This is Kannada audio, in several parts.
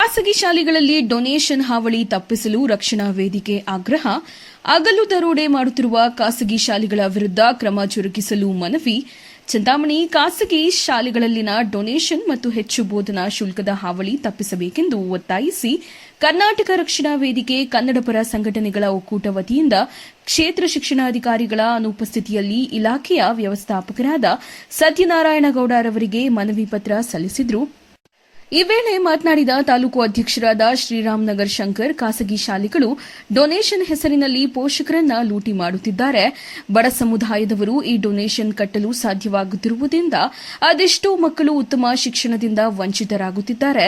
ಖಾಸಗಿ ಶಾಲೆಗಳಲ್ಲಿ ಡೊನೇಷನ್ ಹಾವಳಿ ತಪ್ಪಿಸಲು ರಕ್ಷಣಾ ವೇದಿಕೆ ಆಗ್ರಹ. ಹಗಲು ದರೋಡೆ ಮಾಡುತ್ತಿರುವ ಖಾಸಗಿ ಶಾಲೆಗಳ ವಿರುದ್ಧ ಕ್ರಮ ಜರುಗಿಸಲು ಮನವಿ. ಚಿಂತಾಮಣಿ ಖಾಸಗಿ ಶಾಲೆಗಳಲ್ಲಿನ ಡೊನೇಷನ್ ಮತ್ತು ಹೆಚ್ಚು ಬೋಧನಾ ಶುಲ್ಕದ ಹಾವಳಿ ತಪ್ಪಿಸಬೇಕೆಂದು ಒತ್ತಾಯಿಸಿ ಕರ್ನಾಟಕ ರಕ್ಷಣಾ ವೇದಿಕೆ ಕನ್ನಡಪರ ಸಂಘಟನೆಗಳ ಒಕ್ಕೂಟ ವತಿಯಿಂದ ಕ್ಷೇತ್ರ ಶಿಕ್ಷಣಾಧಿಕಾರಿಗಳ ಅನುಪಸ್ಥಿತಿಯಲ್ಲಿ ಇಲಾಖೆಯ ವ್ಯವಸ್ಥಾಪಕರಾದ ಸತ್ಯನಾರಾಯಣಗೌಡರವರಿಗೆ ಮನವಿ ಪತ್ರ ಸಲ್ಲಿಸಿದರು. ಈ ವೇಳೆ ಮಾತನಾಡಿದ ತಾಲೂಕು ಅಧ್ಯಕ್ಷರಾದ ಶ್ರೀರಾಮನಗರ್ ಶಂಕರ್, ಖಾಸಗಿ ಶಾಲೆಗಳು ಡೊನೇಷನ್ ಹೆಸರಿನಲ್ಲಿ ಪೋಷಕರನ್ನ ಲೂಟಿ ಮಾಡುತ್ತಿದ್ದಾರೆ. ಬಡ ಸಮುದಾಯದವರು ಈ ಡೊನೇಷನ್ ಕಟ್ಟಲು ಸಾಧ್ಯವಾಗುತ್ತಿರುವುದರಿಂದ ಅದೆಷ್ಟೋ ಮಕ್ಕಳು ಉತ್ತಮ ಶಿಕ್ಷಣದಿಂದ ವಂಚಿತರಾಗುತ್ತಿದ್ದಾರೆ.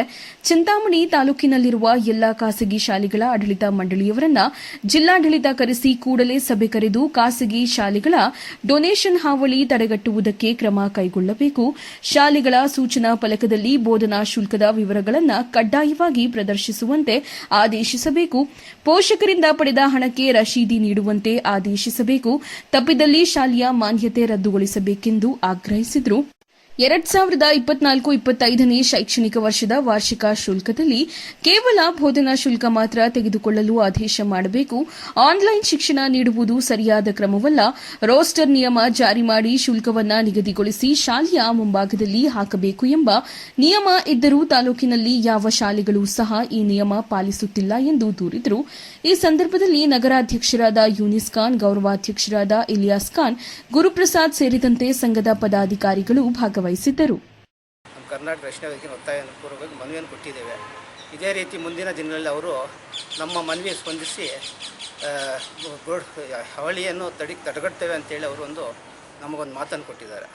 ಚಿಂತಾಮಣಿ ತಾಲೂಕಿನಲ್ಲಿರುವ ಎಲ್ಲಾ ಖಾಸಗಿ ಶಾಲೆಗಳ ಆಡಳಿತ ಮಂಡಳಿಯವರನ್ನ ಜಿಲ್ಲಾಡಳಿತ ಕರೆಸಿ ಕೂಡಲೇ ಸಭೆ ಕರೆದು ಖಾಸಗಿ ಶಾಲೆಗಳ ಡೊನೇಷನ್ ಹಾವಳಿ ತಡೆಗಟ್ಟುವುದಕ್ಕೆ ಕ್ರಮ ಕೈಗೊಳ್ಳಬೇಕು. ಶಾಲೆಗಳ ಸೂಚನಾ ಫಲಕದಲ್ಲಿ ಬೋಧನಾ ಶುಲ್ಕದ ವಿವರಗಳನ್ನು ಕಡ್ಡಾಯವಾಗಿ ಪ್ರದರ್ಶಿಸುವಂತೆ ಆದೇಶಿಸಬೇಕು. ಪೋಷಕರಿಂದ ಪಡೆದ ಹಣಕ್ಕೆ ರಶೀದಿ ನೀಡುವಂತೆ ಆದೇಶಿಸಬೇಕು. ತಪ್ಪಿದಲ್ಲಿ ಶಾಲೆಯ ಮಾನ್ಯತೆ ರದ್ದುಗೊಳಿಸಬೇಕೆಂದು ಆಗ್ರಹಿಸಿದರು. 2024-25ನೇ ಶೈಕ್ಷಣಿಕ ವರ್ಷದ ವಾರ್ಷಿಕ ಶುಲ್ಕದಲ್ಲಿ ಕೇವಲ ಬೋಧನಾ ಶುಲ್ಕ ಮಾತ್ರ ತೆಗೆದುಕೊಳ್ಳಲು ಆದೇಶ ಮಾಡಬೇಕು. ಆನ್ಲೈನ್ ಶಿಕ್ಷಣ ನೀಡುವುದು ಸರಿಯಾದ ಕ್ರಮವಲ್ಲ. ರೋಸ್ಟರ್ ನಿಯಮ ಜಾರಿ ಮಾಡಿ ಶುಲ್ಕವನ್ನು ನಿಗದಿಗೊಳಿಸಿ ಶಾಲೆಯ ಮುಂಭಾಗದಲ್ಲಿ ಹಾಕಬೇಕು ಎಂಬ ನಿಯಮ ಇದ್ದರೂ ತಾಲೂಕಿನಲ್ಲಿ ಯಾವ ಶಾಲೆಗಳೂ ಸಹ ಈ ನಿಯಮ ಪಾಲಿಸುತ್ತಿಲ್ಲ ಎಂದು ದೂರಿದರು. ಈ ಸಂದರ್ಭದಲ್ಲಿ ನಗರಾಧ್ಯಕ್ಷರಾದ ಯೂನಿಸ್ ಖಾನ್, ಗೌರವಾಧ್ಯಕ್ಷರಾದ ಇಲಿಯಾಸ್ ಖಾನ್, ಗುರುಪ್ರಸಾದ್ ಸೇರಿದಂತೆ ಸಂಘದ ಪದಾಧಿಕಾರಿಗಳು ಭಾಗವಹಿಸಿದ್ದರು. ಕರ್ನಾಟಕ ರಕ್ಷಣಾ ವೇದಿಕೆ ಒತ್ತಾಯಪೂರ್ವಕವಾಗಿ ಮನವಿಯನ್ನು ಕೊಟ್ಟಿದ್ದೇವೆ. ಇದೇ ರೀತಿ ಮುಂದಿನ ದಿನಗಳಲ್ಲಿ ಅವರು ನಮ್ಮ ಮನವಿ ಸ್ಪಂದಿಸಿ ಹಾವಳಿಯನ್ನು ತಡೆಗಟ್ಟುತ್ತೇವೆ ಅಂತೇಳಿ ಅವರು ನಮಗೊಂದು ಮಾತನ್ನು ಕೊಟ್ಟಿದ್ದಾರೆ.